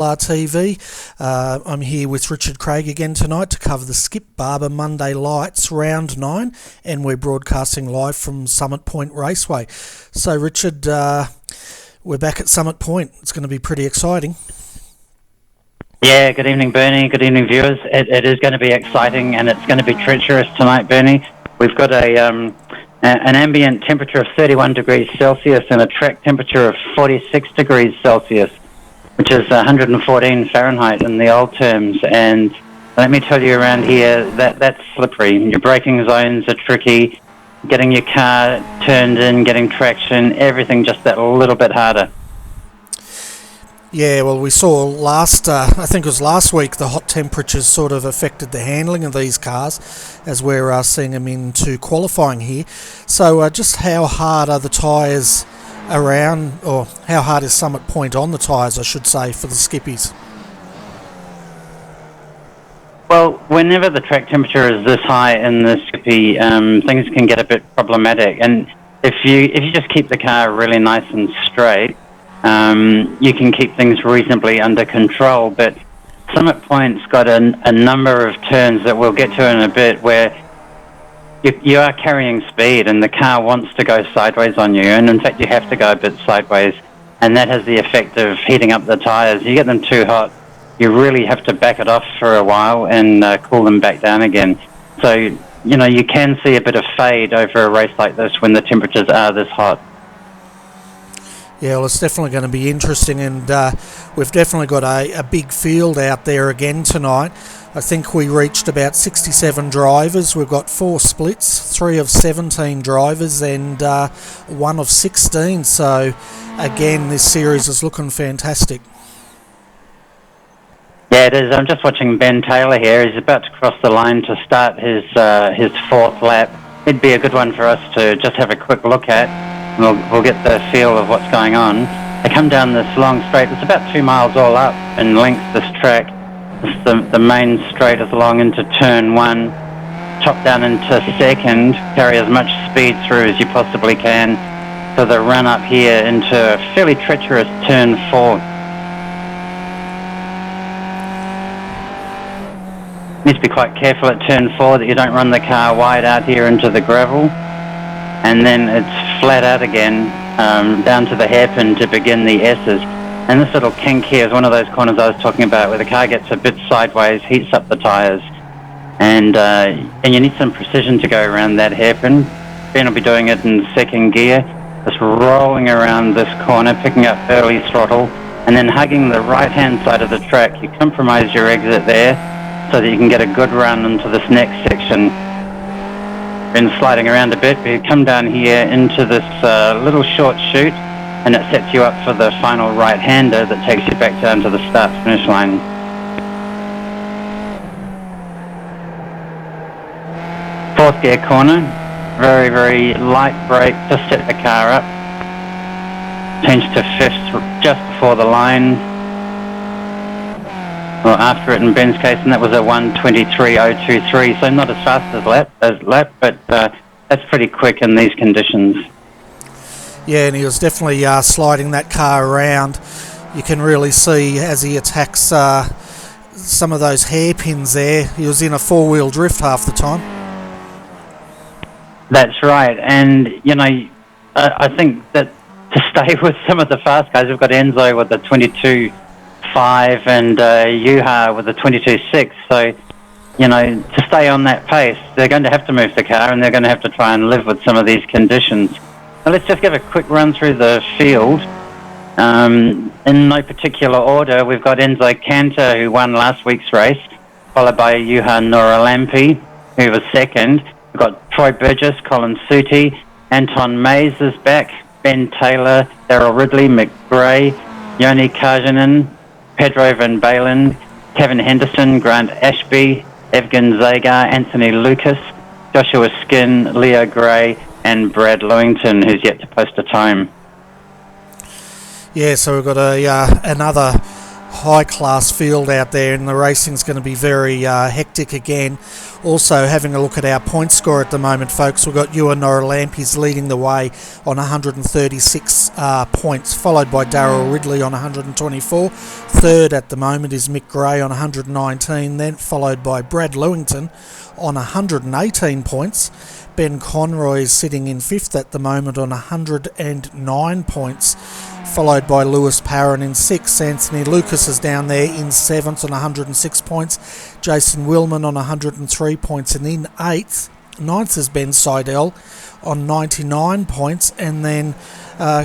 RRTV. I'm here with Richard Craig again tonight to cover the Skip Barber Monday Lights Round 9, and we're broadcasting live from Summit Point Raceway. So Richard, we're back at Summit Point. It's going to be pretty exciting. Yeah, good evening, Bernie. Good evening, viewers. It is going to be exciting, and it's going to be treacherous tonight, Bernie. We've got an ambient temperature of 31 degrees Celsius and a track temperature of 46 degrees Celsius, which is 114 Fahrenheit in the old terms. And let me tell you, around here, that's slippery. Your braking zones are tricky. Getting your car turned in, getting traction, everything just that little bit harder. Yeah, well, we saw I think it was last week, the hot temperatures sort of affected the handling of these cars as we're seeing them into qualifying here. So just how hard are the tyres around, or how hard is Summit Point on the tyres, I should say, for the skippies? Well, whenever the track temperature is this high in the skippy, things can get a bit problematic. And if you just keep the car really nice and straight, you can keep things reasonably under control. But Summit Point's got a number of turns that we'll get to in a bit where you are carrying speed and the car wants to go sideways on you, and in fact you have to go a bit sideways, and that has the effect of heating up the tyres. You get them too hot, you really have to back it off for a while and cool them back down again. So, you know, you can see a bit of fade over a race like this when the temperatures are this hot. Yeah, well, it's definitely going to be interesting, and we've definitely got a big field out there again tonight. I think we reached about 67 drivers. We've got 4 splits, 3 of 17 drivers and 1 of 16. So, again, this series is looking fantastic. Yeah, it is. I'm just watching Ben Taylor here. He's about to cross the line to start his 4th lap. It'd be a good one for us to just have a quick look at. We'll get the feel of what's going on. They come down this long straight. It's about 2 miles all up in length, this track. The main straight is along into turn 1, chop down into 2nd, carry as much speed through as you possibly can to the run up here into a fairly treacherous turn 4. Need to be quite careful at turn 4 that you don't run the car wide out here into the gravel. And then it's flat out again, down to the hairpin to begin the S's. And this little kink here is one of those corners I was talking about where the car gets a bit sideways, heats up the tyres, and you need some precision to go around that hairpin. Ben will be doing it in 2nd gear, just rolling around this corner, picking up early throttle, and then hugging the right-hand side of the track. You compromise your exit there so that you can get a good run into this next section. Been sliding around a bit, but you come down here into this little short chute, and it sets you up for the final right-hander that takes you back down to the start-finish line. Fourth gear corner, very, very light brake, just set the car up. Change to 5th just before the line. Well, after it in Ben's case, and that was a 1:23.023, so not as fast as lap, but that's pretty quick in these conditions. Yeah, and he was definitely sliding that car around. You can really see as he attacks some of those hairpins there. He was in a 4-wheel drift half the time. That's right, and you know, I think that to stay with some of the fast guys, we've got Enzo with the 22.5 and Yuha with the 22.6. So, you know, to stay on that pace, they're going to have to move the car, and they're going to have to try and live with some of these conditions. Now, let's just give a quick run through the field. In no particular order, we've got Enzo Cantor, who won last week's race, followed by Yuha Noralampi, who was 2nd. We've got Troy Burgess, Colin Suti, Anton Mays is back, Ben Taylor, Daryl Ridley, McGray, Yoni Karjanen, Pedro Van Balen, Kevin Henderson, Grant Ashby, Evgen Zagar, Anthony Lucas, Joshua Skin, Leo Gray, and Brad Lewington, who's yet to post a time. Yeah, so we've got another high-class field out there, and the racing's going to be very hectic again. Also, having a look at our point score at the moment, folks, we've got Ewan Noralampis leading the way on 136 points, followed by Darryl Ridley on 124. Third at the moment is Mick Gray on 119, then followed by Brad Lewington on 118 points. Ben Conroy is sitting in fifth at the moment on 109 points, followed by Lewis Parron in sixth. Anthony Lucas is down there in seventh on 106 points. Jason Willman on 103 points, and in eighth. Ninth is Ben Seidel on 99 points, and then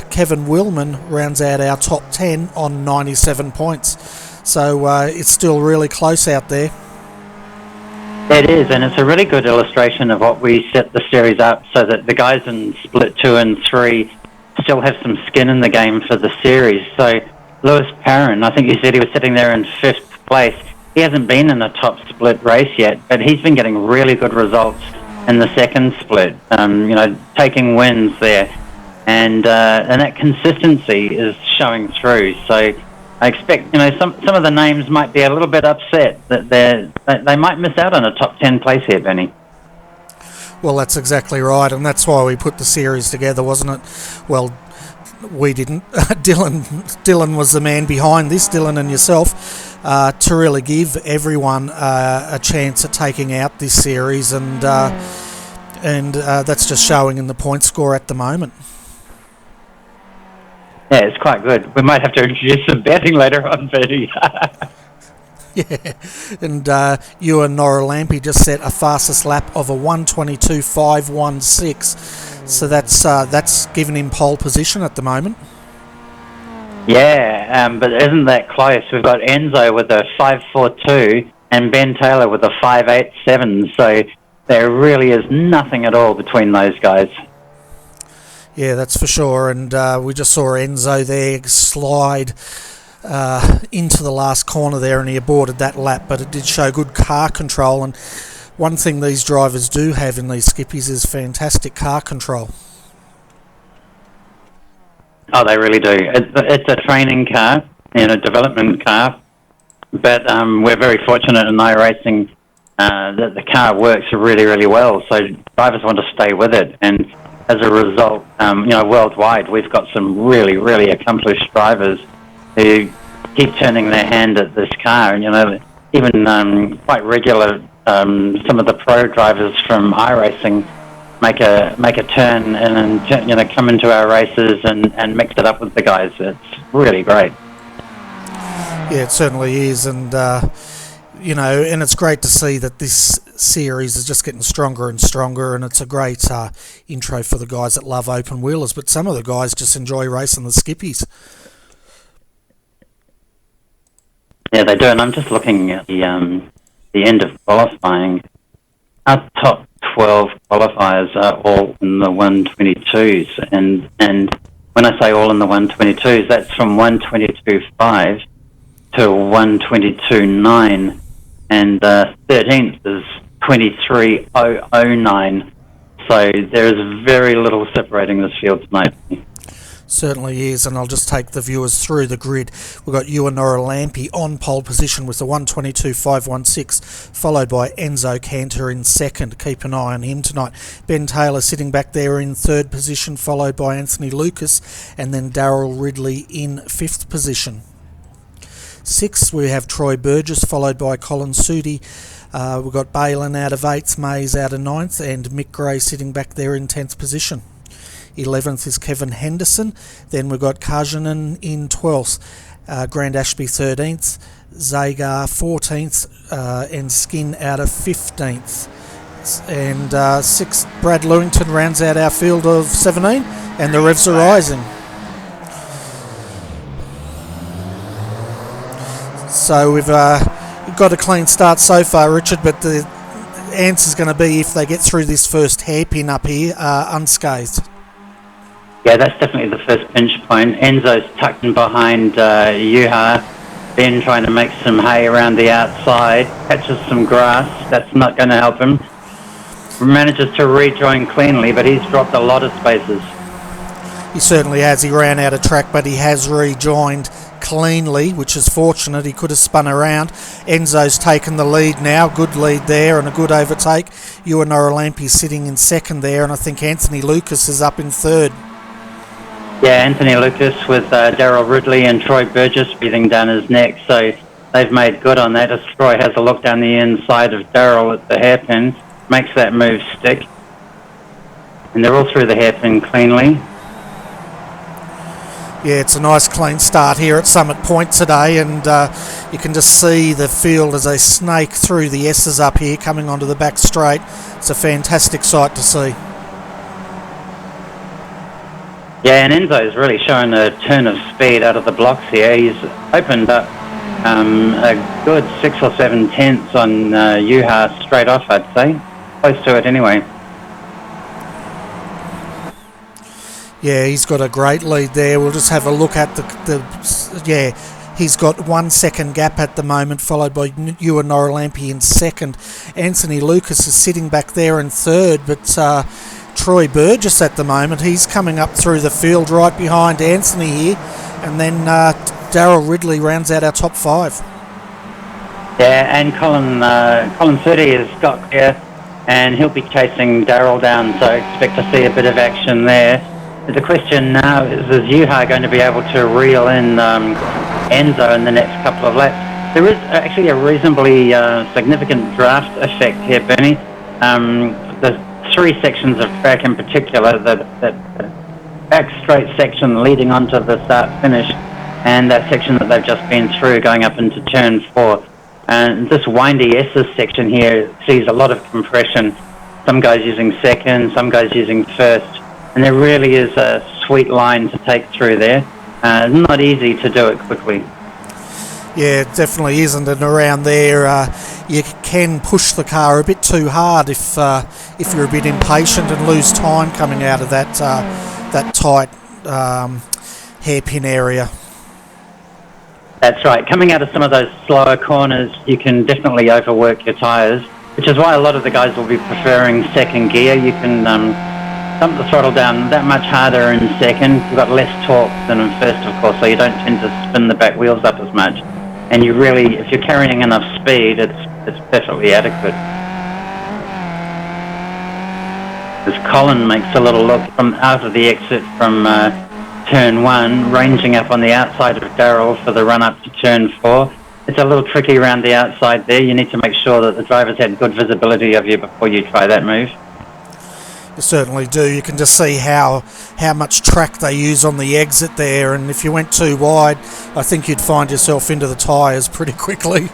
Kevin Willman rounds out our top 10 on 97 points. So it's still really close out there. It is, and it's a really good illustration of what we set the series up so that the guys in split 2 and 3 still have some skin in the game for the series. So Lewis Parron, I think you said he was sitting there in 5th place. He hasn't been in a top split race yet, but he's been getting really good results in the second split, taking wins there. And that consistency is showing through. So I expect, some of the names might be a little bit upset that they might miss out on a top 10 place here, Benny. Well, that's exactly right, and that's why we put the series together, wasn't it? Well, we didn't. Dylan was the man behind this, Dylan and yourself, to really give everyone a chance at taking out this series, and that's just showing in the point score at the moment. Yeah, it's quite good. We might have to introduce some betting later on, Bertie. Yeah, and Ewan Noralampy just set a fastest lap of a 1:22.516, so that's given him pole position at the moment. Yeah, but isn't that close? We've got Enzo with a 5:42 and Ben Taylor with a 5:87, so there really is nothing at all between those guys. Yeah, that's for sure, and we just saw Enzo there slide into the last corner there, and he aborted that lap, but it did show good car control, and one thing these drivers do have in these skippies is fantastic car control. Oh, they really do. It's a training car, a development car, but we're very fortunate in iRacing that the car works really, really well, so drivers want to stay with it, and as a result, worldwide, we've got some really, really accomplished drivers who keep turning their hand at this car. And, even quite regular, some of the pro drivers from iRacing make a turn and come into our races and mix it up with the guys. It's really great. Yeah, it certainly is, and and it's great to see that this series is just getting stronger and stronger, and it's a great intro for the guys that love open wheelers, but some of the guys just enjoy racing the skippies. Yeah, they do, and I'm just looking at the end of qualifying. Our top 12 qualifiers are all in the 122s, and when I say all in the 122s, that's from 122.5 to 122.9, and 13th is 23.009. So there is very little separating this field tonight. Certainly is, and I'll just take the viewers through the grid. We've got Ewan Noralampy on pole position with the 1:22.516, followed by Enzo Cantor in second. Keep an eye on him tonight. Ben Taylor sitting back there in third position, followed by Anthony Lucas, and then Darryl Ridley in fifth position. Sixth, we have Troy Burgess, followed by Colin Sudi. We've got Balin out of 8th, Mays out of 9th, and Mick Gray sitting back there in 10th position. 11th is Kevin Henderson. Then we've got Kajanen in 12th, Grant Ashby 13th, Zagar 14th, and Skin out of 15th. And 6th, Brad Lewington rounds out our field of 17, and the revs are rising. So we've got a clean start so far, Richard, but the answer's going to be if they get through this first hairpin up here unscathed. Yeah, that's definitely the first pinch point. Enzo's tucked in behind Juha, Ben trying to make some hay around the outside, catches some grass, that's not going to help him. Manages to rejoin cleanly, but he's dropped a lot of spaces. He certainly has. He ran out of track, but he has rejoined cleanly, which is fortunate. He could have spun around. Enzo's taken the lead now. Good lead there and a good overtake. Ewan Noralampi sitting in second there, and I think Anthony Lucas is up in third. Yeah, Anthony Lucas with Daryl Ridley and Troy Burgess breathing down his neck, so they've made good on that as Troy has a look down the inside of Daryl at the hairpin, makes that move stick. And they're all through the hairpin cleanly. Yeah, it's a nice clean start here at Summit Point today, and you can just see the field as they snake through the S's up here coming onto the back straight. It's a fantastic sight to see. Yeah, and Enzo's really shown a turn of speed out of the blocks here. He's opened up a good 6 or 7 tenths on Juha straight off, I'd say. Close to it anyway. Yeah, he's got a great lead there. We'll just have a look at yeah, he's got 1 second gap at the moment, followed by Ewan Noralampi in second. Anthony Lucas is sitting back there in third, but Troy Burgess at the moment, he's coming up through the field right behind Anthony here, and then Daryl Ridley rounds out our top 5. Yeah, and Colin Thirty has got clear, and he'll be chasing Daryl down, so expect to see a bit of action there. The question now is Juha going to be able to reel in Enzo in the next couple of laps? There is actually a reasonably significant draft effect here, Bernie. The 3 sections of track in particular, the back straight section leading onto the start-finish, and that section that they've just been through going up into turn 4. And this windy S's section here sees a lot of compression. Some guys using second, some guys using first. And there really is a sweet line to take through there. Not easy to do it quickly. Yeah, it definitely isn't. And around there, you can push the car a bit too hard if you're a bit impatient and lose time coming out of that tight hairpin area. That's right. Coming out of some of those slower corners, you can definitely overwork your tyres, which is why a lot of the guys will be preferring second gear. You can dump the throttle down that much harder in second. You've got less torque than in first, of course, so you don't tend to spin the back wheels up as much. And you really, if you're carrying enough speed, it's perfectly adequate. As Colin makes a little look from out of the exit from turn 1, ranging up on the outside of Daryl for the run up to turn 4. It's a little tricky around the outside there. You need to make sure that the drivers had good visibility of you before you try that move. You certainly do. You can just see how much track they use on the exit there, and if you went too wide, I think you'd find yourself into the tyres pretty quickly.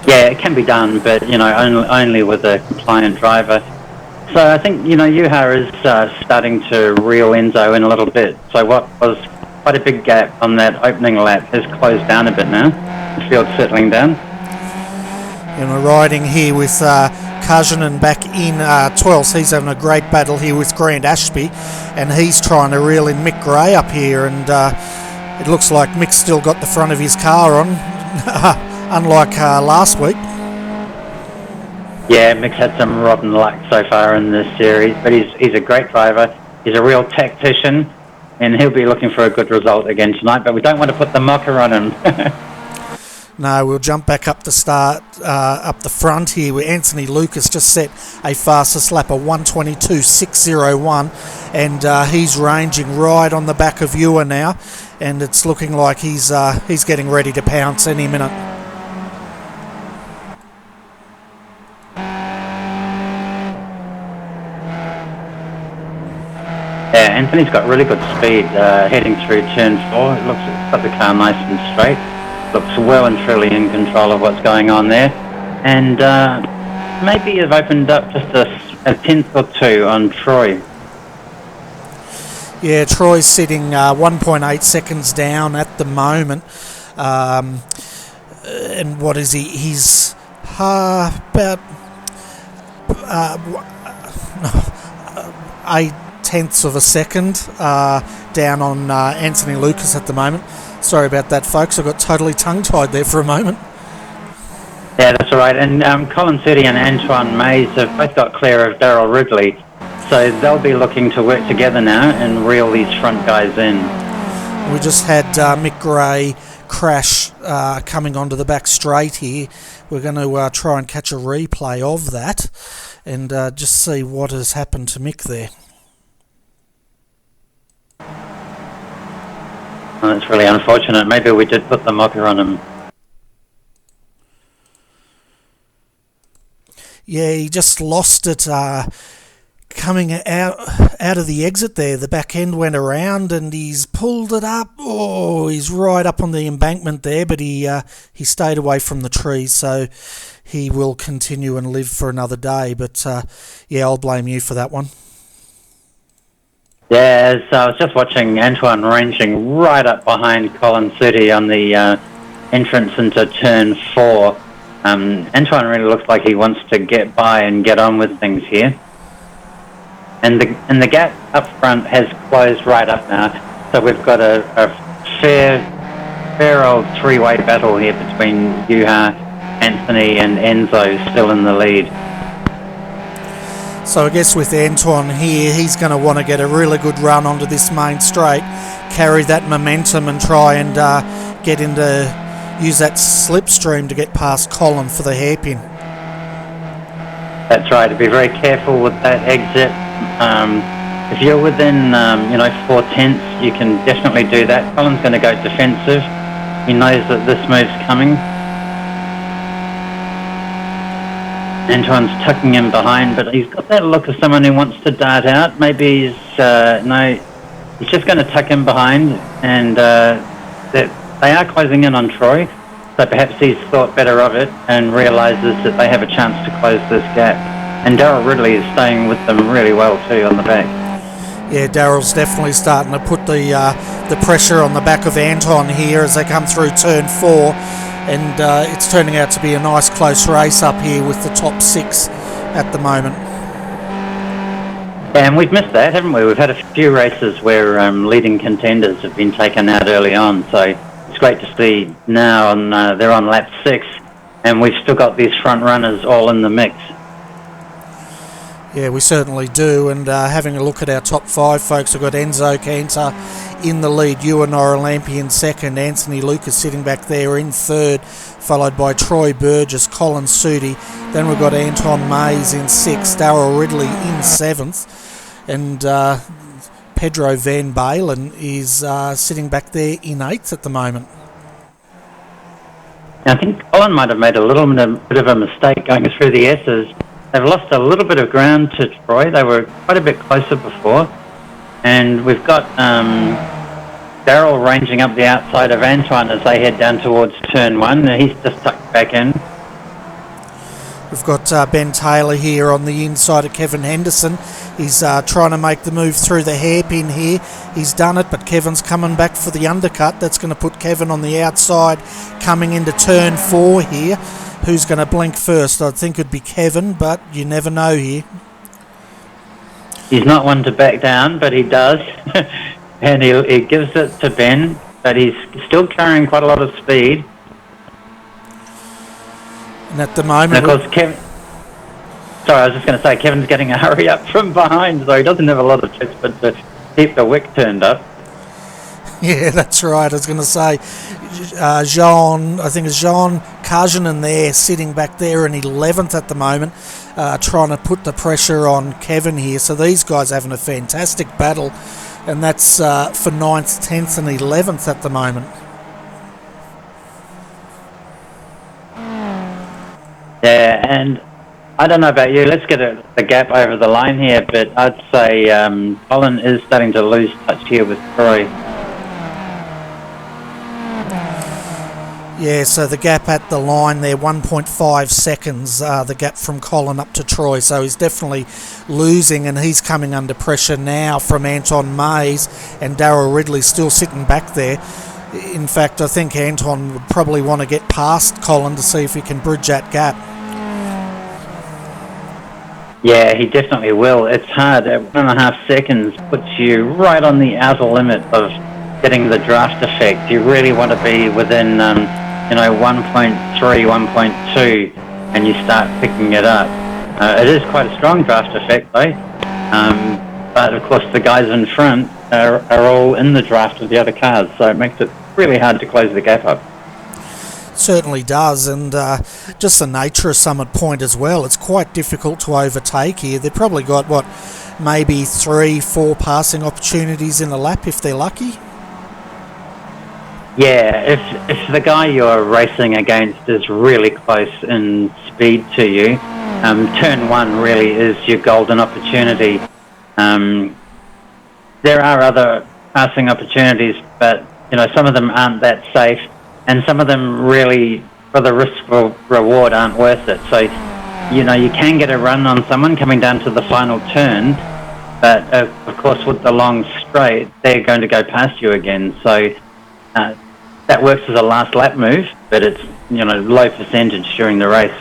Yeah, it can be done, but only with a compliant driver. So I think Juha is starting to reel Enzo in a little bit. So what was quite a big gap on that opening lap has closed down a bit now. The field's settling down. And we're riding here with Kajanen back in 12th. He's having a great battle here with Grant Ashby, and he's trying to reel in Mick Gray up here, and it looks like Mick's still got the front of his car on, unlike last week. Yeah, Mick's had some rotten luck so far in this series, but he's a great driver. He's a real tactician, and he'll be looking for a good result again tonight, but we don't want to put the mocker on him. No, we'll jump back up the start, up the front here, where Anthony Lucas just set a fastest lap of 1:22.601, and he's ranging right on the back of Ewan now, and it's looking like he's getting ready to pounce any minute. Yeah, Anthony's got really good speed heading through turn 4. It looks it's got the car nice and straight. Looks well and truly in control of what's going on there, and maybe have opened up just a tenth or two on Troy. Yeah, Troy's sitting 1.8 seconds down at the moment, and what is he? He's about 0.8 of a second down on Anthony Lucas at the moment. Sorry about that, folks. I got totally tongue-tied there for a moment. Yeah, that's all right. And Colin City and Antoine Mays have both got clear of Daryl Ridley. So they'll be looking to work together now and reel these front guys in. We just had Mick Gray crash coming onto the back straight here. We're going to try and catch a replay of that and just see what has happened to Mick there. Well, that's really unfortunate. Maybe we did put the mocker on him. Yeah, he just lost it coming out of the exit there. The back end went around and he's pulled it up. Oh, he's right up on the embankment there, but he stayed away from the trees, so he will continue and live for another day. But yeah, I'll blame you for that one. Yeah, so I was just watching Antoine ranging right up behind Colin Sudi on the entrance into turn 4. Antoine really looks like he wants to get by and get on with things here. And the gap up front has closed right up now, so we've got a fair old three-way battle here between Juha, Anthony and Enzo still in the lead. So I guess with Antoine here, he's going to want to get a really good run onto this main straight, carry that momentum and try and use that slipstream to get past Colin for the hairpin. That's right, to be very careful with that exit. If you're within 4/10, you can definitely do that. Colin's going to go defensive. He knows that this move's coming. Antoine's tucking him behind, but he's got that look of someone who wants to dart out. Maybe he's just going to tuck him behind, and they are closing in on Troy, so perhaps he's thought better of it and realises that they have a chance to close this gap. And Daryl Ridley is staying with them really well too on the back. Yeah, Daryl's definitely starting to put the pressure on the back of Anton here as they come through turn 4, and it's turning out to be a nice close race up here with the top 6 at the moment. And we've missed that, haven't we? We've had a few races where leading contenders have been taken out early on, so it's great to see now they're on lap 6, and we've still got these front runners all in the mix. Yeah, we certainly do, and having a look at our top 5, folks, we've got Enzo Cantor in the lead, Ewan Oralampi in second, Anthony Lucas sitting back there in third, followed by Troy Burgess, Colin Sudi. Then we've got Anton Mays in 6th, Darryl Ridley in 7th, and Pedro Van Balen is sitting back there in 8th at the moment. I think Colin might have made a little bit of a mistake going through the S's. They've lost a little bit of ground to Troy. They were quite a bit closer before. And we've got Daryl ranging up the outside of Antoine as they head down towards turn 1. He's just tucked back in. We've got Ben Taylor here on the inside of Kevin Henderson. He's trying to make the move through the hairpin here. He's done it, but Kevin's coming back for the undercut. That's going to put Kevin on the outside coming into turn 4 here. Who's going to blink first? I think it'd be Kevin, but you never know here. He's not one to back down, but he does. And he gives it to Ben, but he's still carrying quite a lot of speed. And at the moment... And of course, Kevin... Sorry, I was just going to say, Kevin's getting a hurry up from behind, so he doesn't have a lot of choice but to keep the wick turned up. Yeah, that's right. I was going to say, Jean Karjanen there, sitting back there in 11th at the moment, trying to put the pressure on Kevin here. So these guys are having a fantastic battle, and that's for 9th, 10th and 11th at the moment. Yeah, and I don't know about you, let's get the gap over the line here, but I'd say Colin is starting to lose touch here with Troy. Yeah, so the gap at the line there, 1.5 seconds, the gap from Colin up to Troy. So he's definitely losing, and he's coming under pressure now from Anton Mays, and Darryl Ridley still sitting back there. In fact, I think Anton would probably want to get past Colin to see if he can bridge that gap. Yeah, he definitely will. It's hard. At 1.5 seconds puts you right on the outer limit of getting the draft effect. You really want to be within 1.3, 1.2, and you start picking it up. It is quite a strong draft effect though. But of course the guys in front are all in the draft of the other cars, so it makes it really hard to close the gap up. Certainly does, and just the nature of Summit Point as well, it's quite difficult to overtake here. They've probably got, maybe 3-4 passing opportunities in a lap if they're lucky. Yeah, if the guy you're racing against is really close in speed to you, turn one really is your golden opportunity. There are other passing opportunities, but some of them aren't that safe, and some of them really, for the risk reward, aren't worth it. So, you can get a run on someone coming down to the final turn, but of course with the long straight, they're going to go past you again. So that works as a last lap move, but it's low percentage during the race.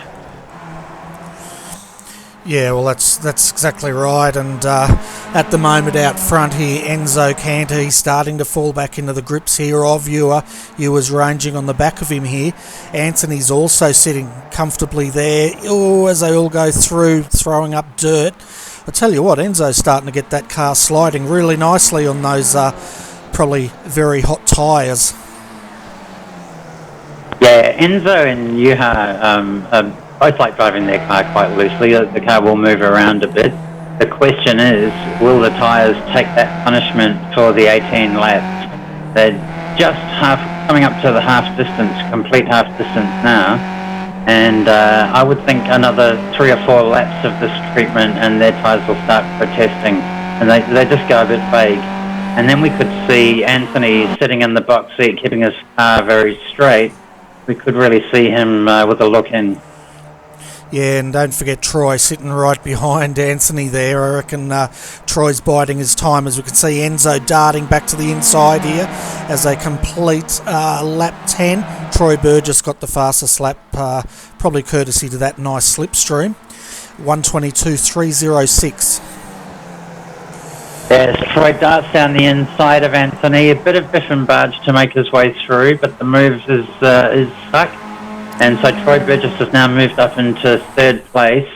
Yeah, well, that's exactly right. And at the moment out front here, Enzo Cantor, he's starting to fall back into the grips here of Ewer. Ewer's ranging on the back of him here. Anthony's also sitting comfortably there. Oh, as they all go through, throwing up dirt. I tell you what, Enzo's starting to get that car sliding really nicely on those probably very hot tyres. Yeah, Enzo and Yuha both like driving their car quite loosely. The car will move around a bit. The question is, will the tyres take that punishment for the 18 laps? They're just coming up to the complete half distance now. And I would think another 3 or 4 laps of this treatment and their tyres will start protesting. And they just go a bit vague. And then we could see Anthony sitting in the box seat, keeping his car very straight. We could really see him with a look in. Yeah, and don't forget Troy sitting right behind Anthony there. I reckon Troy's biding his time, as we can see Enzo darting back to the inside here as they complete lap 10. Troy Burgess got the fastest lap, probably courtesy to that nice slipstream. 1:22.306. Yes, Troy darts down the inside of Anthony. A bit of biff and barge to make his way through, but the move is stuck. And so Troy Burgess has now moved up into 3rd place.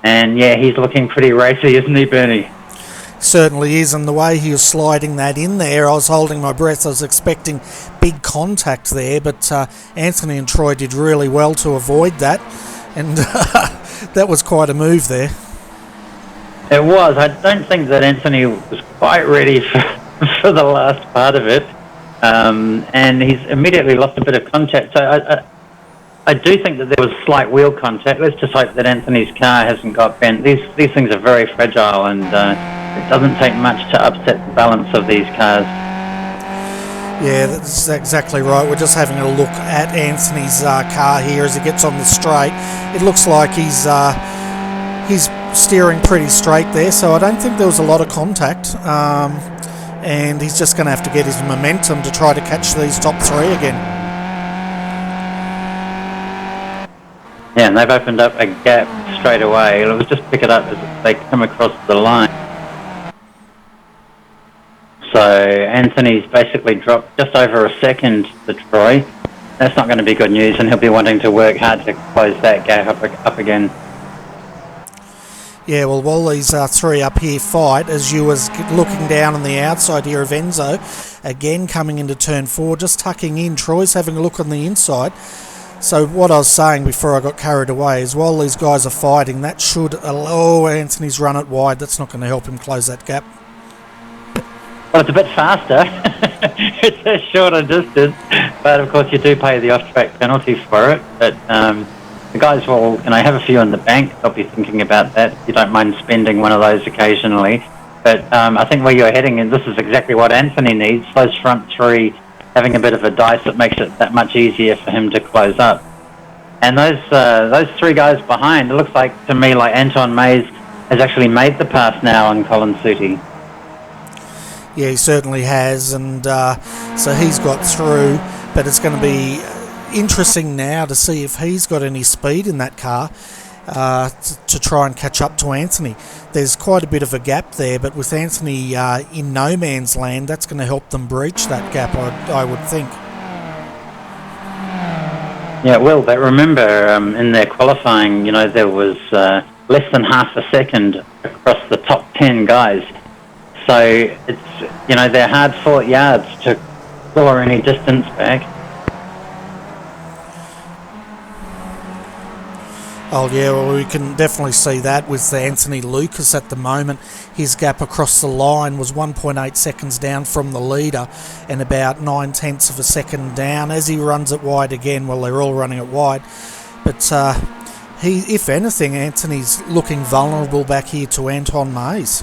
And yeah, he's looking pretty racy, isn't he, Bernie? Certainly is, and the way he was sliding that in there, I was holding my breath. I was expecting big contact there, but Anthony and Troy did really well to avoid that. And that was quite a move there. It was. I don't think that Anthony was quite ready for the last part of it. And he's immediately lost a bit of contact. So I do think that there was slight wheel contact. Let's just hope that Anthony's car hasn't got bent. These things are very fragile, and it doesn't take much to upset the balance of these cars. Yeah, that's exactly right. We're just having a look at Anthony's car here as he gets on the straight. It looks like he's steering pretty straight there, so I don't think there was a lot of contact. And he's just going to have to get his momentum to try to catch these top 3 again. Yeah, and they've opened up a gap straight away. Let's just pick it up as they come across the line. So Anthony's basically dropped just over a second to Troy. That's not going to be good news, and he'll be wanting to work hard to close that gap up again. Yeah, well, while these 3 up here fight, as you was looking down on the outside here of Enzo, again coming into turn 4, just tucking in. Troy's having a look on the inside. So what I was saying before I got carried away is while these guys are fighting, that should allow Anthony's run it wide. That's not going to help him close that gap. Well, it's a bit faster. It's a shorter distance, but of course you do pay the off-track penalty for it. But the guys will, have a few in the bank. They'll be thinking about that. If you don't mind spending one of those occasionally. But I think where you're heading, and this is exactly what Anthony needs, those front 3 having a bit of a dice that makes it that much easier for him to close up. And those 3 guys behind, it looks like to me like Anton Mays has actually made the pass now on Colin Sooty. Yeah, he certainly has, and so he's got through, but it's going to be interesting now to see if he's got any speed in that car to try and catch up to Anthony. There's quite a bit of a gap there, but with Anthony in no man's land, that's going to help them breach that gap, I would think. Yeah, it will, but remember in their qualifying, there was less than half a second across the top 10 guys. So it's, they're hard-fought yards to claw any distance back. Oh yeah, well we can definitely see that with Anthony Lucas at the moment. His gap across the line was 1.8 seconds down from the leader and about 9/10 of a second down as he runs it wide again. Well, they're all running it wide. But if anything, Anthony's looking vulnerable back here to Anton Mays.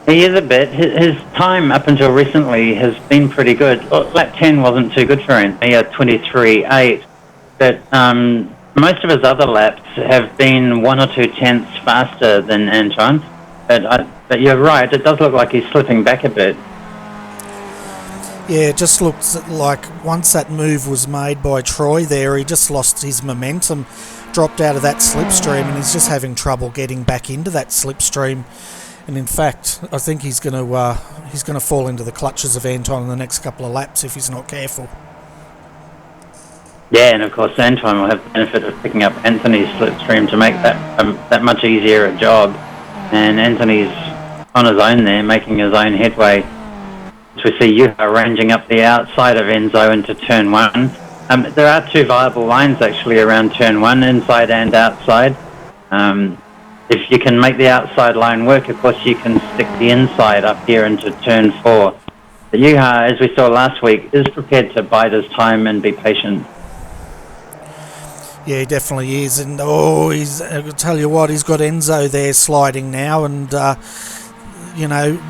He is a bit. His time up until recently has been pretty good. Lap 10 wasn't too good for him. He had 23.8. But most of his other laps have been 1 or 2 tenths faster than Anton. But you're right, it does look like he's slipping back a bit. Yeah, it just looks like once that move was made by Troy there, he just lost his momentum, dropped out of that slipstream, and he's just having trouble getting back into that slipstream. And in fact, I think he's going to fall into the clutches of Anton in the next couple of laps if he's not careful. Yeah, and of course Anton will have the benefit of picking up Anthony's slipstream to make that much easier a job. And Anthony's on his own there, making his own headway. As we see Yuha ranging up the outside of Enzo into turn 1. There are 2 viable lines actually around turn 1, inside and outside. If you can make the outside line work, of course you can stick the inside up here into turn 4. But Yuha, as we saw last week, is prepared to bide his time and be patient. Yeah, he definitely is. And I'll tell you what, he's got Enzo there sliding now. And,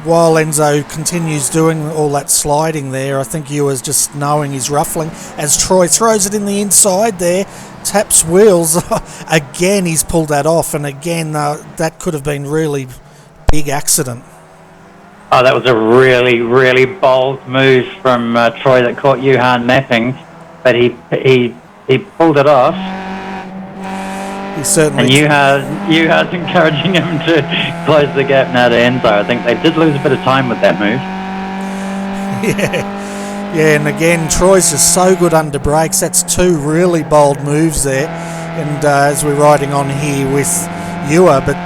while Enzo continues doing all that sliding there, I think Ewer's just knowing he's ruffling. As Troy throws it in the inside there, taps wheels. Again, he's pulled that off. And again, that could have been really big accident. Oh, that was a really, really bold move from Troy that caught Yuha napping. But he pulled it off. He certainly. And Yuha's encouraging him to close the gap now to Enzo. I think they did lose a bit of time with that move. Yeah, and again, Troy's just so good under brakes. That's 2 really bold moves there. And as we're riding on here with Ewer, but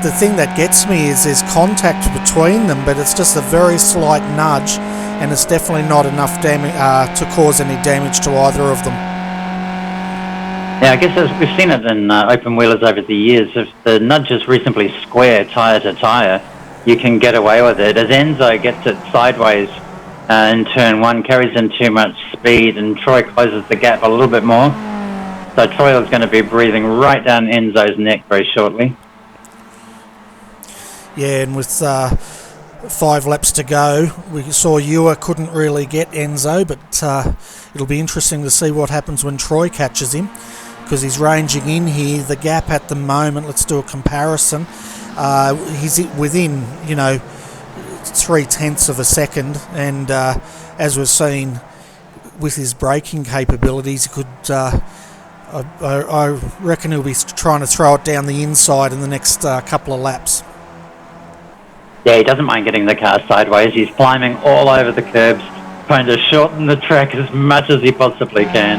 the thing that gets me is there's contact between them, but it's just a very slight nudge, and it's definitely not enough damage to cause any damage to either of them. Yeah, I guess as we've seen it in open wheelers over the years, if the nudge is reasonably square tyre to tyre, you can get away with it. As Enzo gets it sideways in turn 1, carries in too much speed, and Troy closes the gap a little bit more. So Troy is going to be breathing right down Enzo's neck very shortly. Yeah, and with 5 laps to go, we saw Ewer couldn't really get Enzo, but it'll be interesting to see what happens when Troy catches him, because he's ranging in here. The gap at the moment, let's do a comparison, he's within 0.3 of a second, and as we've seen with his braking capabilities, he could I reckon he'll be trying to throw it down the inside in the next couple of laps. Yeah, he doesn't mind getting the car sideways. He's climbing all over the curbs, trying to shorten the track as much as he possibly can.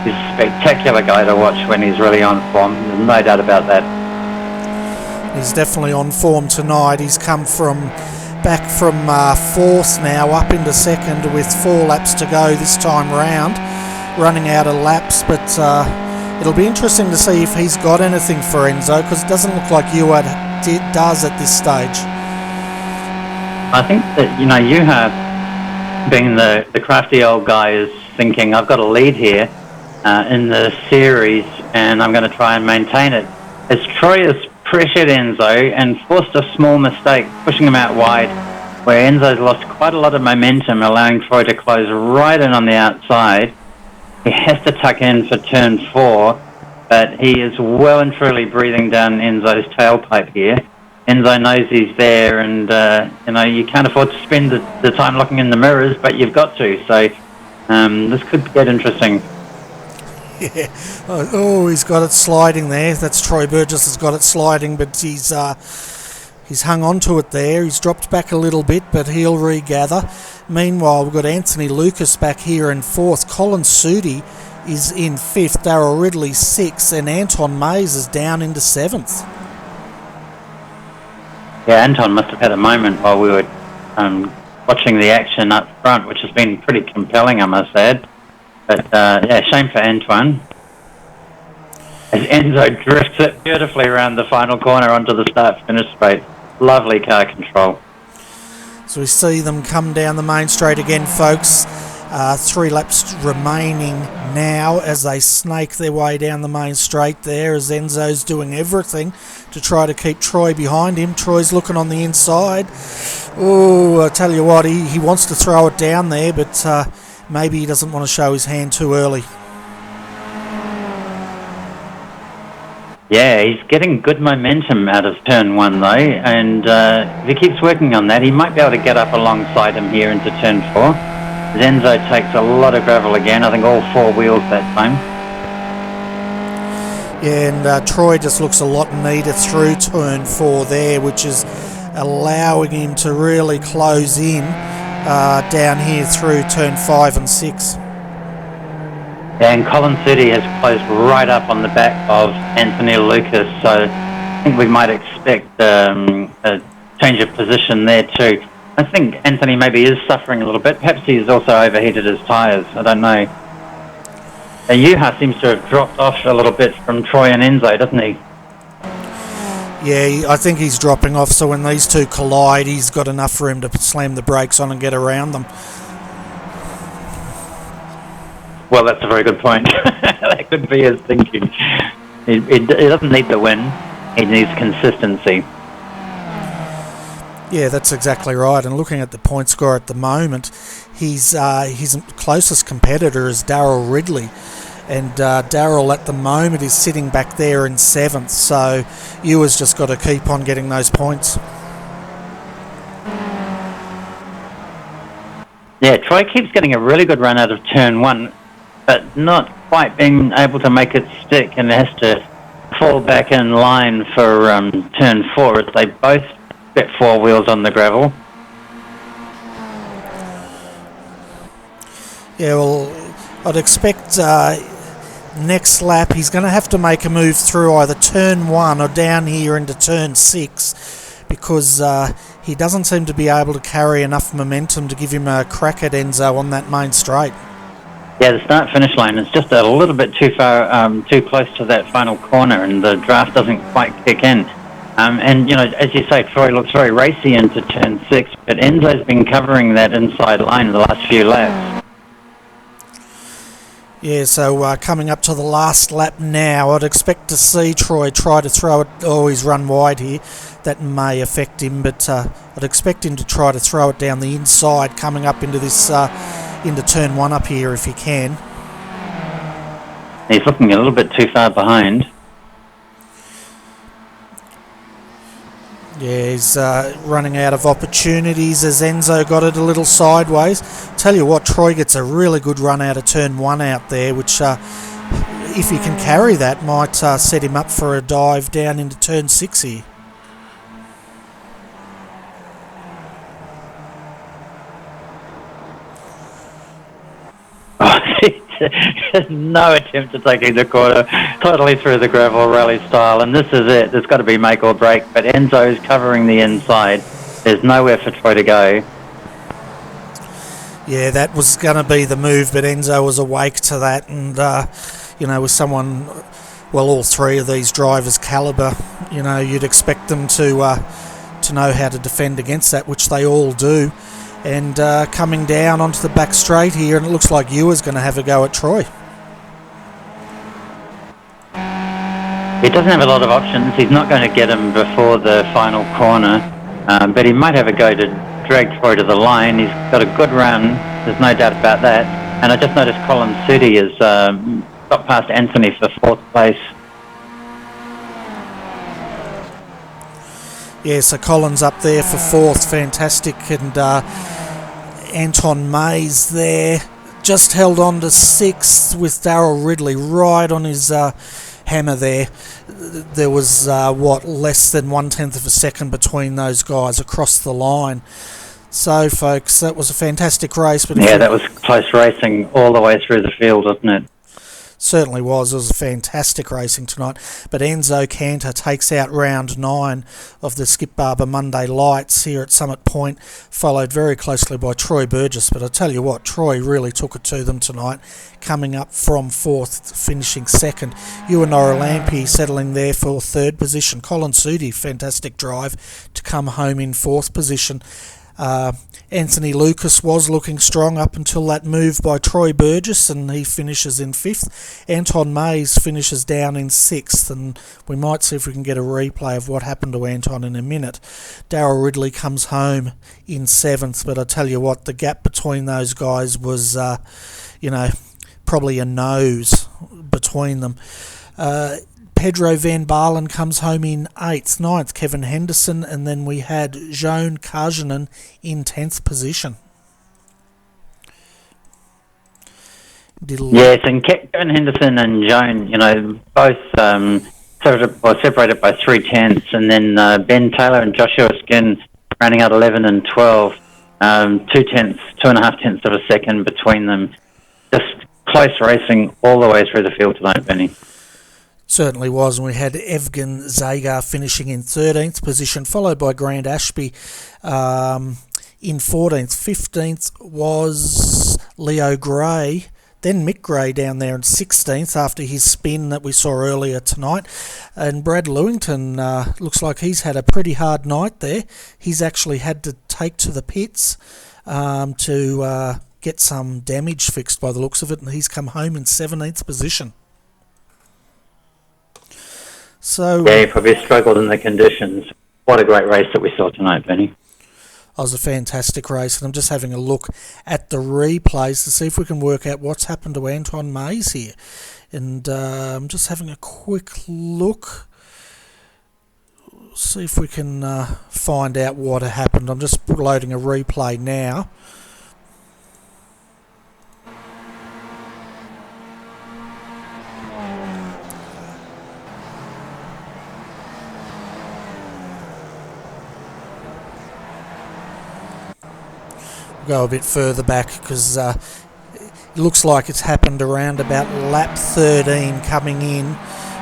He's a spectacular guy to watch when he's really on form. There's no doubt about that. He's definitely on form tonight. He's come back from 4th now up into 2nd with 4 laps to go this time round, running out of laps. But it'll be interesting to see if he's got anything for Enzo, because it doesn't look like Ewer does at this stage. I think that, Yuha, being the crafty old guy, is thinking, I've got a lead here in the series, and I'm going to try and maintain it. As Troy has pressured Enzo and forced a small mistake, pushing him out wide, where Enzo's lost quite a lot of momentum, allowing Troy to close right in on the outside. He has to tuck in for turn 4, but he is well and truly breathing down Enzo's tailpipe here. Enzo knows he's there, and you can't afford to spend the time looking in the mirrors, but you've got to. So this could get interesting. Yeah. Oh, he's got it sliding there. That's Troy Burgess has got it sliding, but he's hung on to it there. He's dropped back a little bit, but he'll regather. Meanwhile, we've got Anthony Lucas back here in 4th. Colin Sudi is in 5th. Darryl Ridley 6th, and Anton Mays is down into 7th. Yeah, Anton must have had a moment while we were watching the action up front, which has been pretty compelling, I must add. But yeah, shame for Antoine. As Enzo drifts it beautifully around the final corner onto the start-finish straight. Lovely car control. So we see them come down the main straight again, folks. 3 laps remaining now as they snake their way down the main straight there, as Enzo's doing everything to try to keep Troy behind him. Troy's looking on the inside. Oh, I tell you what, he wants to throw it down there, but maybe he doesn't want to show his hand too early. Yeah, he's getting good momentum out of turn 1 though, and if he keeps working on that, he might be able to get up alongside him here into turn 4. Enzo takes a lot of gravel again, I think all 4 wheels that time. Yeah, and Troy just looks a lot neater through turn 4 there, which is allowing him to really close in down here through turn 5 and 6. Yeah, and Colin Sudi has closed right up on the back of Anthony Lucas, so I think we might expect a change of position there too. I think Anthony maybe is suffering a little bit. Perhaps he's also overheated his tyres. I don't know. Juha seems to have dropped off a little bit from Troy and Enzo, doesn't he? Yeah, I think he's dropping off, so when these two collide, he's got enough for him to slam the brakes on and get around them. Well, that's a very good point. That could be his thinking. He doesn't need the win. He needs consistency. Yeah, that's exactly right. And looking at the point score at the moment, his closest competitor is Darryl Ridley. And Darryl at the moment is sitting back there in 7th. So Ewer's just got to keep on getting those points. Yeah, Troy keeps getting a really good run out of turn 1, but not quite being able to make it stick, and has to fall back in line for turn 4 as they both get 4 wheels on the gravel. Yeah, well, I'd expect next lap he's going to have to make a move through either turn 1 or down here into turn 6, because he doesn't seem to be able to carry enough momentum to give him a crack at Enzo on that main straight. Yeah, the start-finish line is just a little bit too far, too close to that final corner, and the draft doesn't quite kick in. And, you know, as you say, Troy looks very racy into turn 6, but Enzo's been covering that inside line the last few laps. Yeah, so coming up to the last lap now, I'd expect to see Troy try to throw it. Oh, he's run wide here. That may affect him, but I'd expect him to try to throw it down the inside coming up into this into turn 1 up here if he can. He's looking a little bit too far behind. Yeah, he's running out of opportunities as Enzo got it a little sideways. Tell you what, Troy gets a really good run out of turn 1 out there, which if he can carry that, might set him up for a dive down into turn 6 here. No attempt at taking the corner, totally through the gravel rally style, and this is it. There's got to be make or break, but Enzo's covering the inside. There's nowhere for Troy to go. Yeah, that was going to be the move, but Enzo was awake to that, and you know, with someone, well, all 3 of these drivers' calibre, you know, you'd expect them to know how to defend against that, which they all do. And coming down onto the back straight here, and it looks like Ewer's going to have a go at Troy. He doesn't have a lot of options. He's not going to get him before the final corner, but he might have a go to drag Troy to the line. He's got a good run, there's no doubt about that. And I just noticed Colin Sudi has got past Anthony for 4th place. Yeah, so Colin's up there for 4th, fantastic, and Anton Mays there, just held on to 6th with Darryl Ridley right on his hammer there. There was, less than 1/10 of a second between those guys across the line. So, folks, that was a fantastic race. But yeah, that was close racing all the way through the field, wasn't it? Certainly was. It was a fantastic racing tonight. But Enzo Cantor takes out round 9 of the Skip Barber Monday Lights here at Summit Point, followed very closely by Troy Burgess. But I tell you what, Troy really took it to them tonight, coming up from 4th, finishing 2nd. Ewan Noralampi settling there for 3rd position. Colin Sudi, fantastic drive to come home in 4th position. Anthony Lucas was looking strong up until that move by Troy Burgess, and he finishes in 5th. Anton Mays finishes down in 6th, and we might see if we can get a replay of what happened to Anton in a minute. Darryl Ridley comes home in 7th, but I tell you what, the gap between those guys was, probably a nose between them. Pedro Van Baalen comes home in 8th, 9th, Kevin Henderson, and then we had Joan Karjanen in 10th position. Yes, and Kevin Henderson and Joan, both separated by 0.3, and then Ben Taylor and Joshua Skin rounding out 11 and 12, 2.5 tenths of a second between them. Just close racing all the way through the field tonight, Benny. Certainly was, and we had Evgen Zagar finishing in 13th position, followed by Grant Ashby in 14th. 15th was Leo Gray, then Mick Gray down there in 16th after his spin that we saw earlier tonight. And Brad Lewington looks like he's had a pretty hard night there. He's actually had to take to the pits to get some damage fixed by the looks of it, and he's come home in 17th position. So, yeah, he probably struggled in the conditions. What a great race that we saw tonight, Benny. It was a fantastic race, and I'm just having a look at the replays to see if we can work out what's happened to Anton Mays here. And I'm just having a quick look, see if we can find out what happened. I'm just loading a replay now. Go a bit further back because it looks like it's happened around about lap 13 coming in.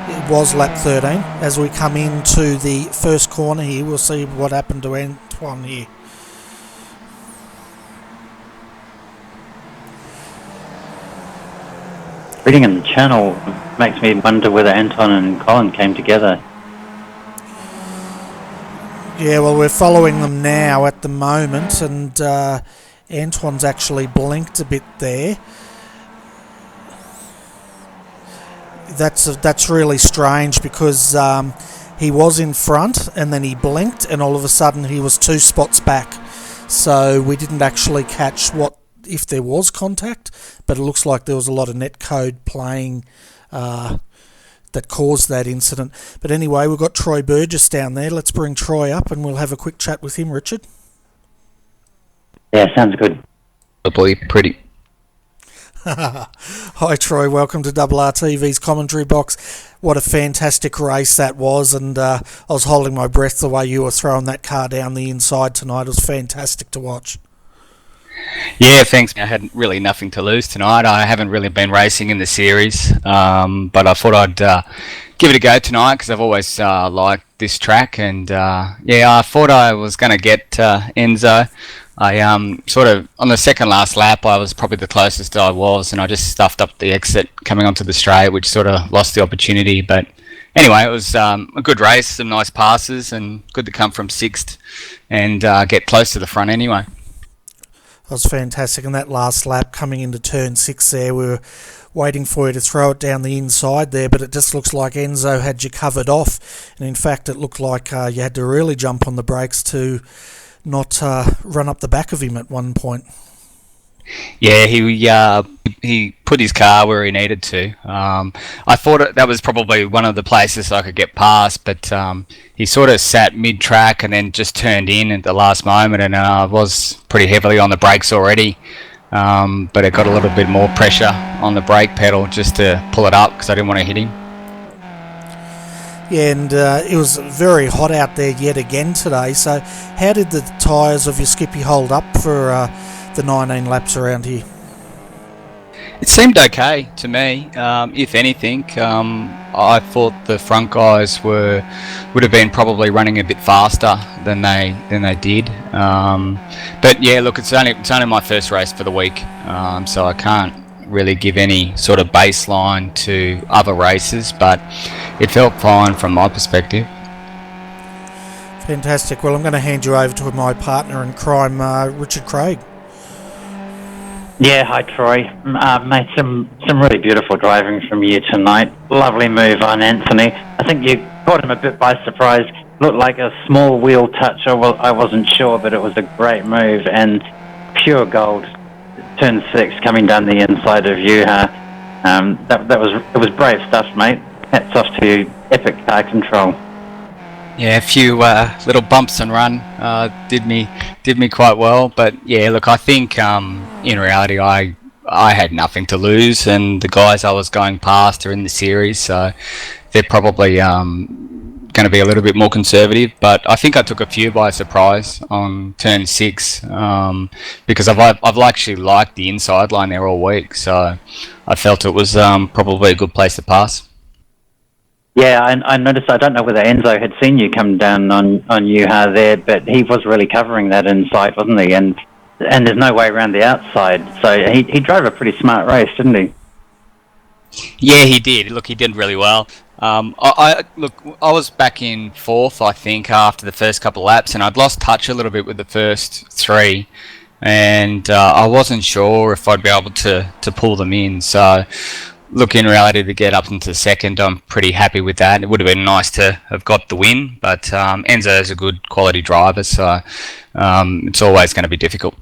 It was lap 13. As we come into the first corner here, we'll see what happened to Antoine here. Reading in the channel makes me wonder whether Anton and Colin came together. Yeah, well, we're following them now at the moment, and Antoine's actually blinked a bit there. That's really strange because he was in front and then he blinked and all of a sudden he was 2 spots back. So we didn't actually catch if there was contact, but it looks like there was a lot of net code playing that caused that incident. But anyway, we've got Troy Burgess down there. Let's bring Troy up and we'll have a quick chat with him, Richard. Yeah, sounds good. Probably pretty. Hi Troy, welcome to RRTV's commentary box. What a fantastic race that was, and I was holding my breath the way you were throwing that car down the inside tonight. It was fantastic to watch. Yeah, thanks. I had really nothing to lose tonight. I haven't really been racing in the series, but I thought I'd give it a go tonight because I've always liked this track, and I thought I was going to get Enzo. I sort of, on the second last lap, I was probably the closest I was, and I just stuffed up the exit coming onto the straight, which sort of lost the opportunity. But anyway, it was a good race, some nice passes, and good to come from 6th and get close to the front anyway. That was fantastic. And that last lap coming into turn 6 there, we were waiting for you to throw it down the inside there, but it just looks like Enzo had you covered off. And in fact, it looked like you had to really jump on the brakes to not run up the back of him at one point. Yeah, he put his car where he needed to. I thought that was probably one of the places I could get past, but he sort of sat mid-track and then just turned in at the last moment, and I was pretty heavily on the brakes already, but it got a little bit more pressure on the brake pedal just to pull it up because I didn't want to hit him. Yeah, and it was very hot out there yet again today, so how did the tyres of your Skippy hold up for the 19 laps around here? It seemed okay to me. If anything, I thought the front guys would have been probably running a bit faster than they did. But yeah, look, it's only my first race for the week, so I can't really give any sort of baseline to other races. But it felt fine from my perspective. Fantastic. Well, I'm going to hand you over to my partner in crime, Richard Craig. Yeah, hi Troy. Mate, some really beautiful driving from you tonight. Lovely move on Anthony. I think you caught him a bit by surprise. Looked like a small wheel touch. I wasn't sure, but it was a great move and pure gold. Turn 6 coming down the inside of Yuha. It was brave stuff, mate. Hats off to you. Epic car control. Yeah, a few little bumps and run did me quite well, but yeah, look, I think in reality I had nothing to lose, and the guys I was going past are in the series, so they're probably going to be a little bit more conservative. But I think I took a few by surprise on turn 6 because I've actually liked the inside line there all week, so I felt it was probably a good place to pass. Yeah, I noticed. I don't know whether Enzo had seen you come down on Yuha there, but he was really covering that inside, wasn't he? And there's no way around the outside. So he drove a pretty smart race, didn't he? Yeah, he did. Look, he did really well. I was back in 4th, I think, after the first couple of laps, and I'd lost touch a little bit with the first 3, and I wasn't sure if I'd be able to pull them in. So, look, in reality, to get up into 2nd, I'm pretty happy with that. It would have been nice to have got the win, but Enzo is a good quality driver, so it's always going to be difficult.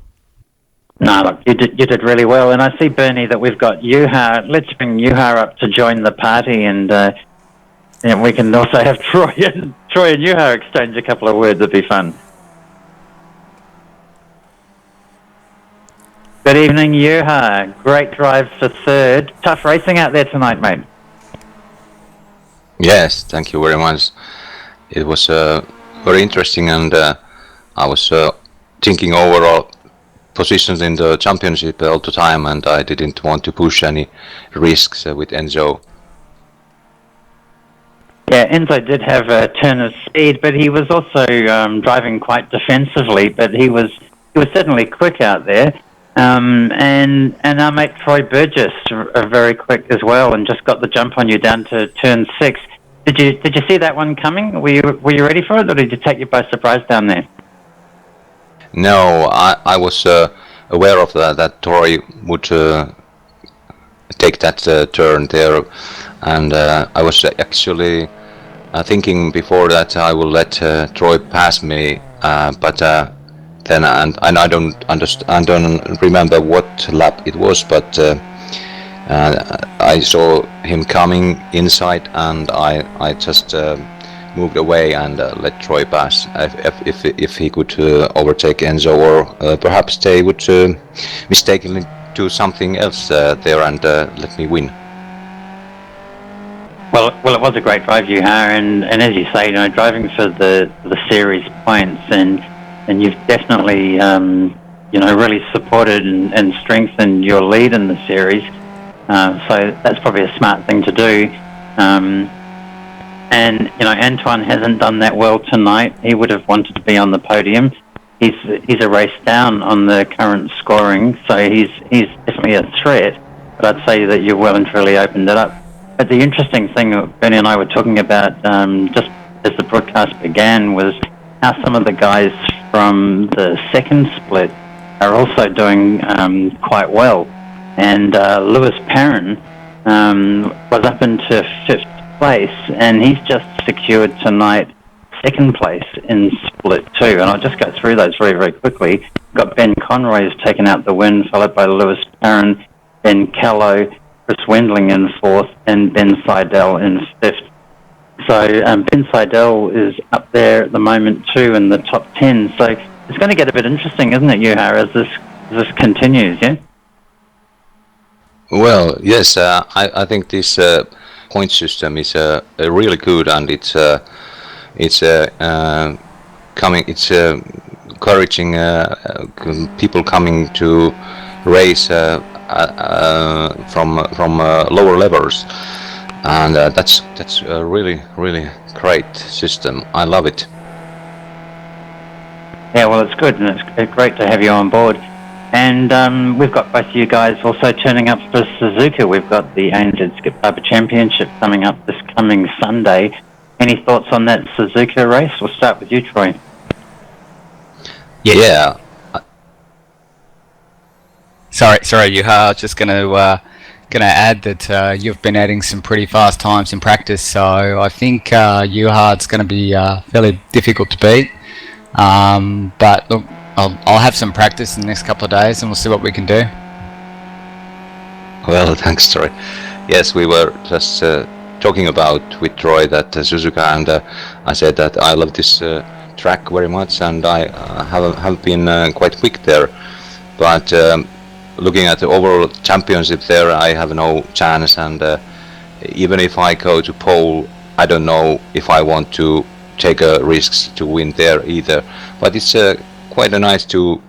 No, look, you did really well, and I see, Bernie, that we've got Yuha. Let's bring Yuha up to join the party, and we can also have Troy and Yuha exchange a couple of words. It'd be fun. Good evening, Yuha. Great drive for 3rd. Tough racing out there tonight, mate. Yes, thank you very much. It was very interesting, and I was thinking overall positions in the championship all the time, and I didn't want to push any risks with Enzo. Yeah, Enzo did have a turn of speed, but he was also driving quite defensively, but he was certainly quick out there. And our mate Troy Burgess are very quick as well, and just got the jump on you down to turn 6. Did you see that one coming? Were you ready for it, or did it take you by surprise down there? No, I was aware of that Troy would take that turn there, and I was actually thinking before that I will let Troy pass me, but. Then and I don't remember what lap it was, but I saw him coming inside, and I just moved away and let Troy pass. If he could overtake Enzo, or perhaps they would mistakenly do something else there and let me win. Well, it was a great drive, Yuha, and as you say, driving for the series points, and you've definitely, really supported and strengthened your lead in the series. So that's probably a smart thing to do. And Antoine hasn't done that well tonight. He would have wanted to be on the podium. He's a race down on the current scoring, so he's definitely a threat. But I'd say that you well and truly opened it up. But the interesting thing that Bernie and I were talking about just as the broadcast began was how some of the guys from the second split are also doing quite well. And Lewis Perrin was up into 5th place, and he's just secured tonight 2nd place in split 2. And I'll just go through those very, very quickly. We've got Ben Conroy's taken out the win, followed by Lewis Perrin, Ben Callow, Chris Wendling in 4th, and Ben Seidel in 5th. So Ben Seidel is up there at the moment too in the top 10. So it's going to get a bit interesting, isn't it, Yuha, as this continues, yeah? Well, yes, I think this point system is really good, and it's encouraging people coming to race from lower levels, and that's a really great system. I love it. Yeah, well, it's good, and it's great to have you on board. And we've got both of you guys also turning up for Suzuka. We've got the ANZ Skip Barber Championship coming up this coming Sunday. Any thoughts on that Suzuka race? We'll start with you, Troy. Yeah. Sorry, you are just going to add that you've been adding some pretty fast times in practice, so I think Juha's going to be fairly difficult to beat. But look, I'll have some practice in the next couple of days, and we'll see what we can do. Well, thanks, Troy. Yes, we were just talking about with Troy that Suzuka, and I said that I love this track very much, and I have been quite quick there. But looking at the overall championship there, I have no chance, and even if I go to pole, I don't know if I want to take risks to win there either. But it's quite nice to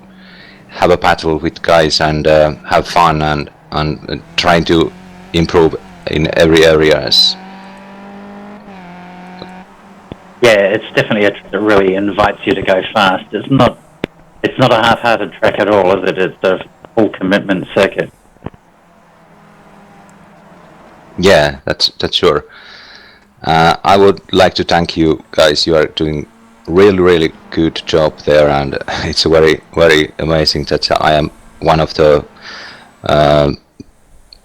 have a battle with guys and have fun and trying to improve in every areas. Yeah, it's definitely a track that really invites you to go fast. It's not a half-hearted track at all, is it? It's a full commitment circuit. Yeah, that's sure. I would like to thank you guys. You are doing really good job there, and it's very amazing that I am one of the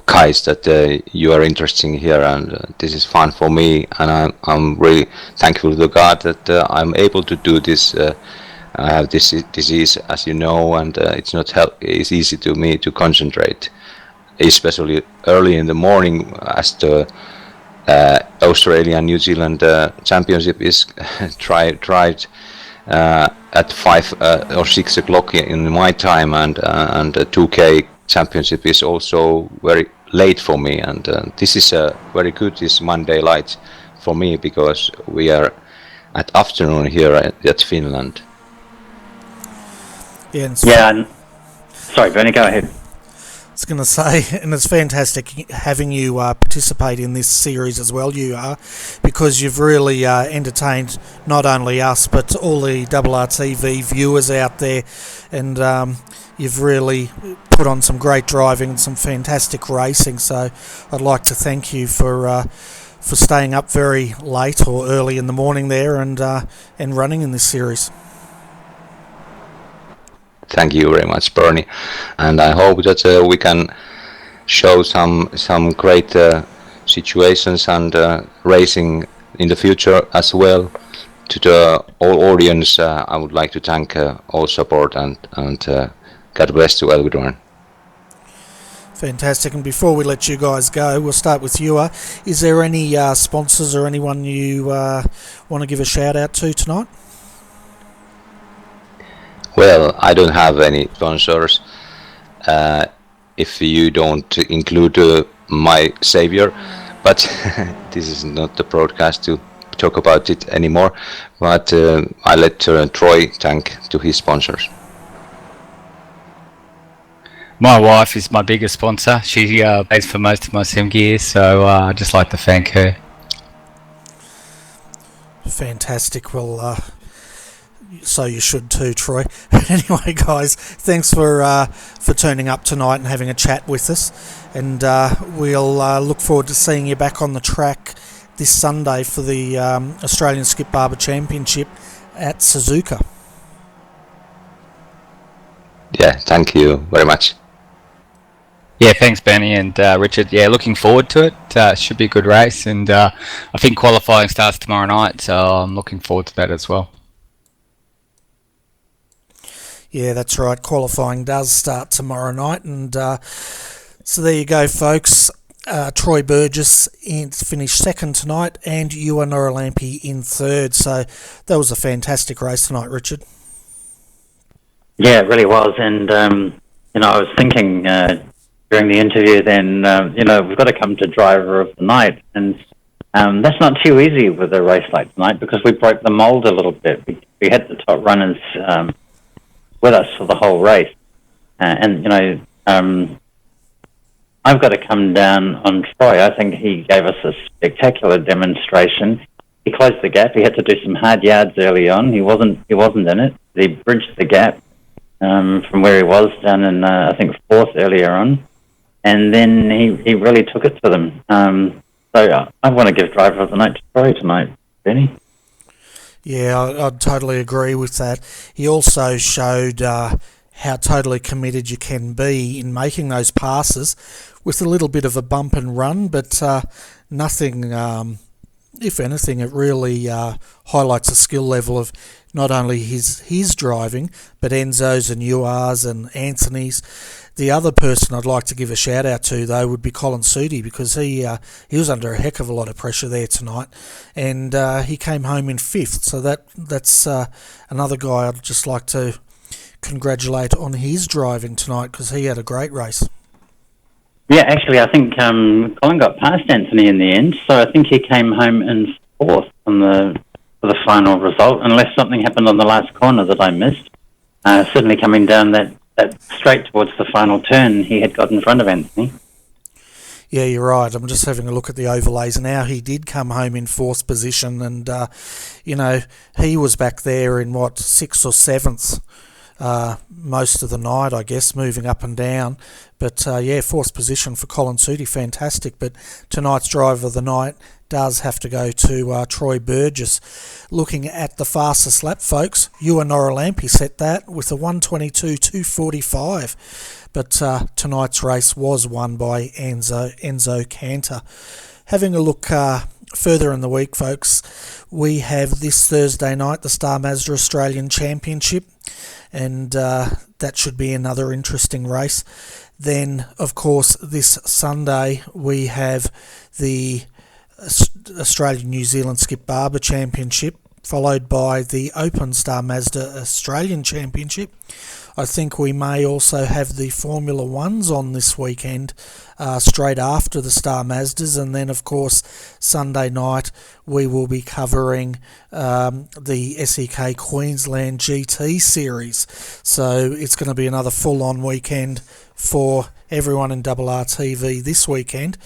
guys that you are interested in here, and this is fun for me, and I'm really thankful to God that I'm able to do this. I have this disease, as you know, and it's easy to me to concentrate, especially early in the morning, as the Australia and New Zealand championship is tried at 5 or 6 o'clock in my time, and the 2K championship is also very late for me, and this is very good, this Monday light for me, because we are at afternoon here at Finland. Yeah. Sorry, Bernie, go ahead. I was going to say, and it's fantastic having you participate in this series as well, you are, because you've really entertained not only us but all the RRTV viewers out there, and you've really put on some great driving and some fantastic racing. So I'd like to thank you for staying up very late or early in the morning there and running in this series. Thank you very much, Bernie, and I hope that we can show some great situations and racing in the future as well. To the all audience, I would like to thank all support and God bless to everyone. Fantastic. And before we let you guys go, we'll start with you. Is there any sponsors or anyone you want to give a shout out to tonight? Well, I don't have any sponsors. If you don't include my savior, but this is not the broadcast to talk about it anymore. But I let Troy thank to his sponsors. My wife is my biggest sponsor. She pays for most of my sim gear, so I'd just like to thank her. Fantastic. Well, so you should too, Troy. Anyway, guys, thanks for turning up tonight and having a chat with us, and we'll look forward to seeing you back on the track this Sunday for the Australian Skip Barber Championship at Suzuka. Yeah, thank you very much. Yeah, thanks, Benny and Richard. Yeah, looking forward to it. Should be a good race, and I think qualifying starts tomorrow night, so I'm looking forward to that as well. Yeah, that's right. Qualifying does start tomorrow night, and so there you go, folks. Troy Burgess finished second tonight, and Ewan Norilampi in third. So that was a fantastic race tonight, Richard. Yeah, it really was, and I was thinking during the interview, then we've got to come to driver of the night, and that's not too easy with a race like tonight because we broke the mould a little bit. We had the top runners with us for the whole race, I've got to come down on Troy. I think he gave us a spectacular demonstration. He closed the gap. He had to do some hard yards early on. He wasn't in it. He bridged the gap from where he was down in I think fourth earlier on, and then he really took it to them. So I want to give driver of the night to Troy tonight, Benny. Yeah, I'd totally agree with that. He also showed how totally committed you can be in making those passes with a little bit of a bump and run, but nothing, if anything, it really highlights the skill level of not only his driving, but Enzo's and UR's and Anthony's. The other person I'd like to give a shout out to, though, would be Colin Sudi, because he was under a heck of a lot of pressure there tonight, and he came home in fifth. So that's another guy I'd just like to congratulate on his driving tonight, because he had a great race. Yeah, actually, I think Colin got past Anthony in the end, so I think he came home in fourth for the final result, unless something happened on the last corner that I missed. Certainly coming down that straight towards the final turn, he had got in front of Anthony. Yeah, you're right. I'm just having a look at the overlays now. He did come home in fourth position, and he was back there in sixth or seventh most of the night, I guess, moving up and down. But fourth position for Colin Sudi, fantastic. But tonight's driver of the night does have to go to Troy Burgess. Looking at the fastest lap, folks, Ewan Noralampi set that with a 1:22.245. But tonight's race was won by Enzo Cantor. Having a look further in the week, folks, we have this Thursday night the Star Mazda Australian Championship, and that should be another interesting race. Then, of course, this Sunday we have the Australian New Zealand Skip Barber Championship, followed by the Open Star Mazda Australian Championship. I think we may also have the Formula Ones on this weekend, straight after the Star Mazdas, and then of course Sunday night we will be covering the SEK Queensland GT Series. So it's going to be another full-on weekend for everyone in RRTV this weekend.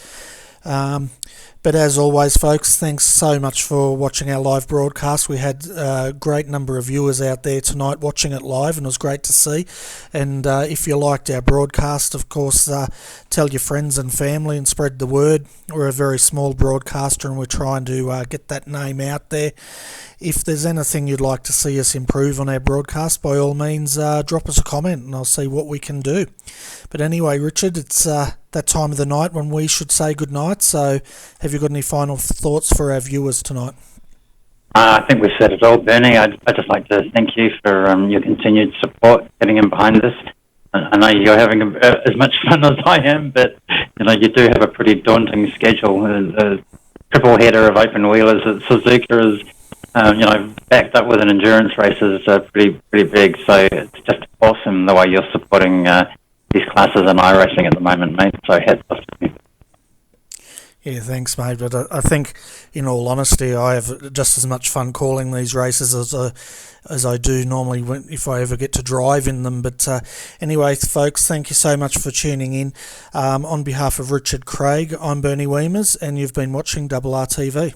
But as always, folks, thanks so much for watching our live broadcast. We had a great number of viewers out there tonight watching it live, and it was great to see. And if you liked our broadcast, of course, tell your friends and family and spread the word. We're a very small broadcaster, and we're trying to get that name out there. If there's anything you'd like to see us improve on our broadcast, by all means, drop us a comment and I'll see what we can do. But anyway, Richard, it's that time of the night when we should say goodnight. So have you got any final thoughts for our viewers tonight? I think we've said it all, Bernie. I'd just like to thank you for your continued support, getting in behind us. I know you're having as much fun as I am, but you do have a pretty daunting schedule. A triple header of open wheelers at Suzuka is backed up with an endurance race is pretty big. So it's just awesome the way you're supporting these classes in iRacing at the moment, mate. So hats off to you. Yeah, thanks, mate. But I think, in all honesty, I have just as much fun calling these races as I do normally if I ever get to drive in them. But anyway, folks, thank you so much for tuning in. On behalf of Richard Craig, I'm Bernie Wiemers, and you've been watching RRTV.